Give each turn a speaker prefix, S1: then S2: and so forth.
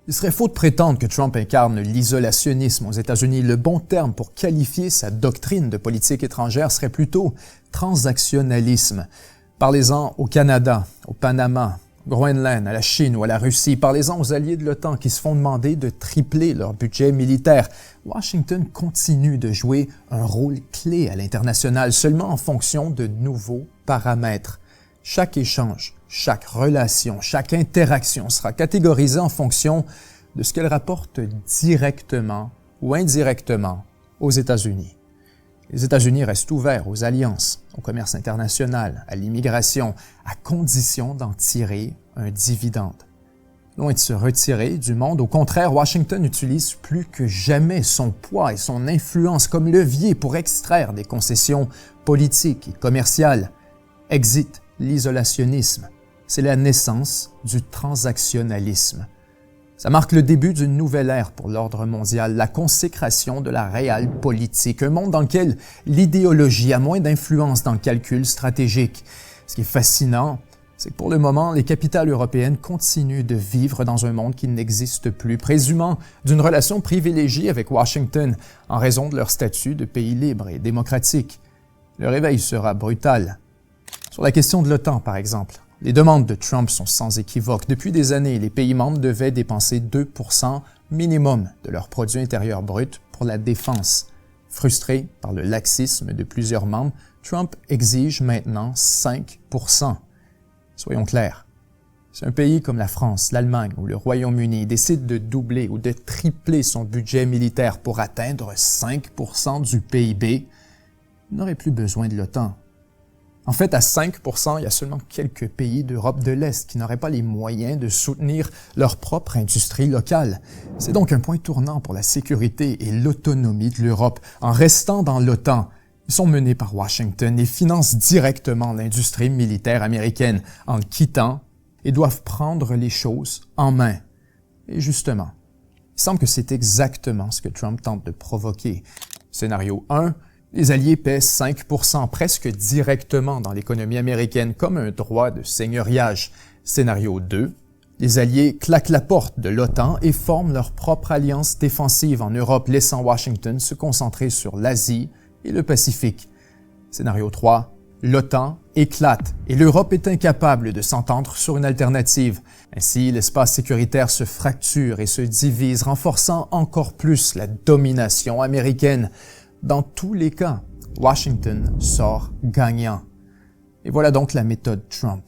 S1: Il serait faux de prétendre que Trump incarne l'isolationnisme aux États-Unis. Le bon terme pour qualifier sa doctrine de politique étrangère serait plutôt transactionnalisme. Parlez-en au Canada, au Panama, au Groenland, à la Chine ou à la Russie. Parlez-en aux alliés de l'OTAN qui se font demander de tripler leur budget militaire. Washington continue de jouer un rôle clé à l'international seulement en fonction de nouveaux paramètres. Chaque échange, chaque relation, chaque interaction sera catégorisée en fonction de ce qu'elle rapporte directement ou indirectement aux États-Unis. Les États-Unis restent ouverts aux alliances, au commerce international, à l'immigration, à condition d'en tirer un dividende. Loin de se retirer du monde, au contraire, Washington utilise plus que jamais son poids et son influence comme levier pour extraire des concessions politiques et commerciales. Exit l'isolationnisme. C'est la naissance du transactionnalisme. Ça marque le début d'une nouvelle ère pour l'ordre mondial, la consécration de la réelle politique, un monde dans lequel l'idéologie a moins d'influence dans le calcul stratégique. Ce qui est fascinant, c'est que pour le moment, les capitales européennes continuent de vivre dans un monde qui n'existe plus, présumant d'une relation privilégiée avec Washington en raison de leur statut de pays libre et démocratique. Le réveil sera brutal. Sur la question de l'OTAN, par exemple, les demandes de Trump sont sans équivoque. Depuis des années, les pays membres devaient dépenser 2% minimum de leur produit intérieur brut pour la défense. Frustré par le laxisme de plusieurs membres, Trump exige maintenant 5%. Soyons clairs, si un pays comme la France, l'Allemagne ou le Royaume-Uni décide de doubler ou de tripler son budget militaire pour atteindre 5% du PIB, il n'aurait plus besoin de l'OTAN. En fait, à 5%, il y a seulement quelques pays d'Europe de l'Est qui n'auraient pas les moyens de soutenir leur propre industrie locale. C'est donc un point tournant pour la sécurité et l'autonomie de l'Europe. En restant dans l'OTAN, ils sont menés par Washington et financent directement l'industrie militaire américaine. En le quittant, ils doivent prendre les choses en main. Et justement, il semble que c'est exactement ce que Trump tente de provoquer. Scénario 1. Les Alliés pèsent 5% presque directement dans l'économie américaine comme un droit de seigneuriage. Scénario 2. Les Alliés claquent la porte de l'OTAN et forment leur propre alliance défensive en Europe, laissant Washington se concentrer sur l'Asie et le Pacifique. Scénario 3. L'OTAN éclate et l'Europe est incapable de s'entendre sur une alternative. Ainsi, l'espace sécuritaire se fracture et se divise, renforçant encore plus la domination américaine. Dans tous les cas, Washington sort gagnant. Et voilà donc la méthode Trump.